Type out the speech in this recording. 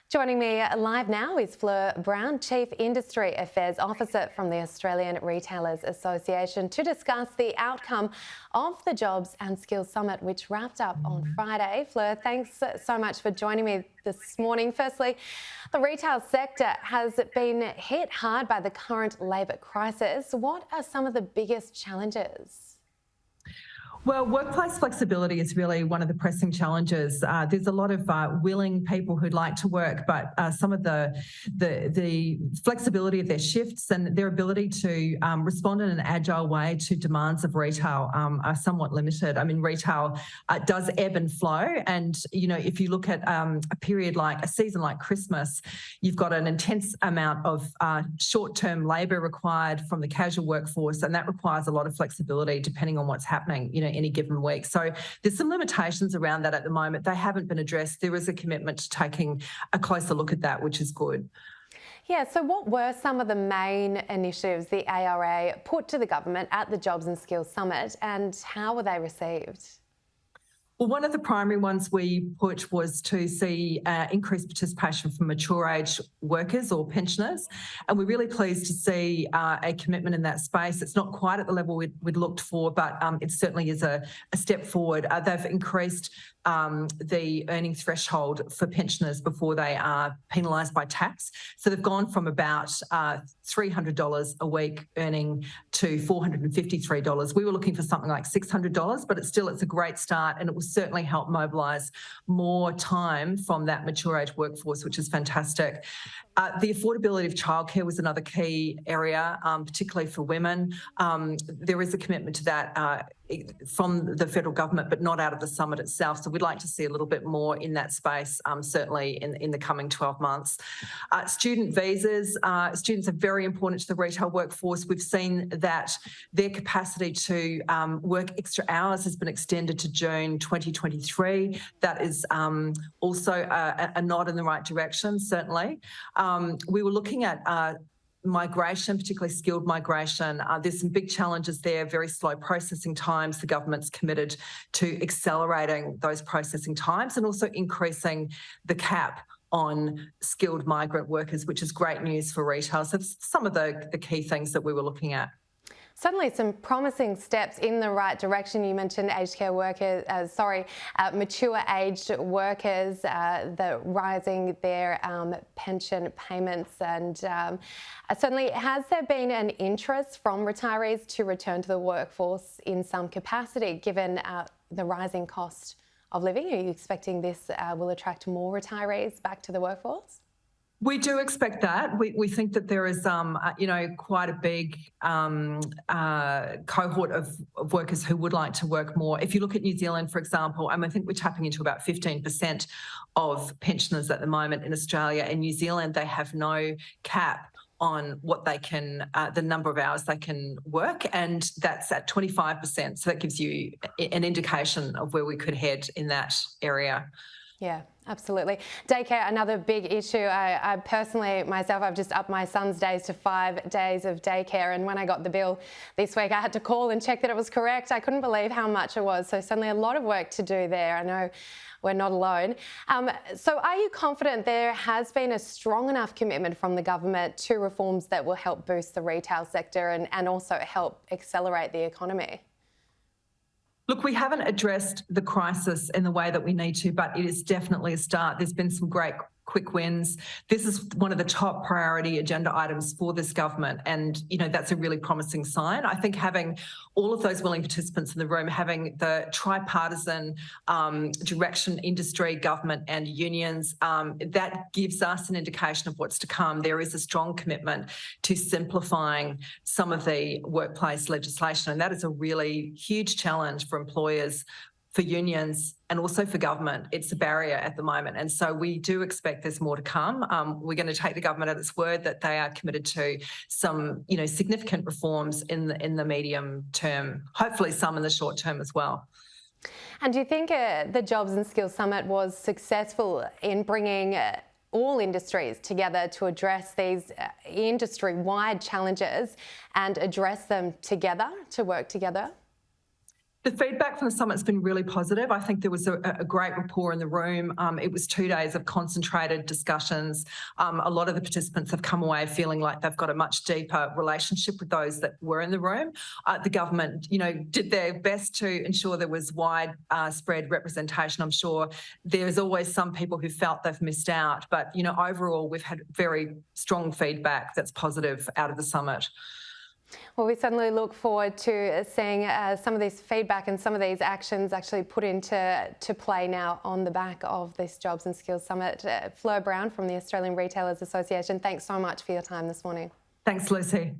Joining me live now is Fleur Brown, Chief Industry Affairs Officer from the Australian Retailers Association, to discuss the outcome of the Jobs and Skills Summit, which wrapped up on Friday. Fleur, thanks so much for joining me this morning. Firstly, the retail sector has been hit hard by the current labour crisis. What are some of the biggest challenges? Well, workplace flexibility is really one of the pressing challenges. There's a lot of willing people who'd like to work, but some of the flexibility of their shifts and their ability to respond in an agile way to demands of retail are somewhat limited. I mean, retail does ebb and flow, and if you look at a period like a season like Christmas, you've got an intense amount of short-term labour required from the casual workforce, and that requires a lot of flexibility depending on what's happening, any given week. So there's some limitations around that at the moment. They haven't been addressed. There is a commitment to taking a closer look at that, which is good. Yeah, so what were some of the main initiatives the ARA put to the government at the Jobs and Skills Summit, and how were they received? Well, one of the primary ones we put was to see increased participation from mature age workers or pensioners, and we're really pleased to see a commitment in that space. It's not quite at the level we'd looked for, but it certainly is a step forward. They've increased the earning threshold for pensioners before they are penalised by tax. So they've gone from about $300 a week earning to $453. We were looking for something like $600, but it's a great start, and it will certainly help mobilise more time from that mature age workforce, which is fantastic. The affordability of childcare was another key area, particularly for women. There is a commitment to that from the federal government, but not out of the summit itself. So we'd like to see a little bit more in that space, certainly in the coming 12 months. Student visas. Students are very important to the retail workforce. We've seen that their capacity to work extra hours has been extended to June 2023. That is also a nod in the right direction, certainly. We were looking at migration, particularly skilled migration. There's some big challenges there, very slow processing times. The government's committed to accelerating those processing times and also increasing the cap on skilled migrant workers, which is great news for retail. So some of the key things that we were looking at. Certainly some promising steps in the right direction. You mentioned aged care workers, mature aged workers, the rising their pension payments, and certainly has there been an interest from retirees to return to the workforce in some capacity, given the rising cost of living? Are you expecting this will attract more retirees back to the workforce? We do expect that. We think that there is, quite a big cohort of workers who would like to work more. If you look at New Zealand, for example, I think we're tapping into about 15% of pensioners at the moment in Australia. In New Zealand, they have no cap on what they can, the number of hours they can work, and that's at 25%. So that gives you an indication of where we could head in that area. Yeah, absolutely. Daycare, another big issue. I personally, myself, I've just upped my son's days to 5 days of daycare, and when I got the bill this week, I had to call and check that it was correct. I couldn't believe how much it was. So certainly a lot of work to do there. I know we're not alone. So are you confident there has been a strong enough commitment from the government to reforms that will help boost the retail sector and also help accelerate the economy? Look, we haven't addressed the crisis in the way that we need to, but it is definitely a start. There's been some great quick wins. This is one of the top priority agenda items for this government, and that's a really promising sign. I think having all of those willing participants in the room, having the tripartisan direction, industry, government and unions, that gives us an indication of what's to come. There is a strong commitment to simplifying some of the workplace legislation, and that is a really huge challenge for employers, for unions and also for government. It's a barrier at the moment, and so we do expect there's more to come. We're going to take the government at its word that they are committed to some significant reforms in the medium term, hopefully some in the short term as well. And do you think the Jobs and Skills Summit was successful in bringing all industries together to address these industry-wide challenges and address them together, to work together? The feedback from the summit's been really positive. I think there was a great rapport in the room. It was 2 days of concentrated discussions. A lot of the participants have come away feeling like they've got a much deeper relationship with those that were in the room. The government, did their best to ensure there was widespread representation. I'm sure there's always some people who felt they've missed out, but overall we've had very strong feedback that's positive out of the summit. Well, we certainly look forward to seeing some of this feedback and some of these actions actually put into play now on the back of this Jobs and Skills Summit. Fleur Brown from the Australian Retailers Association, thanks so much for your time this morning. Thanks, Lucy.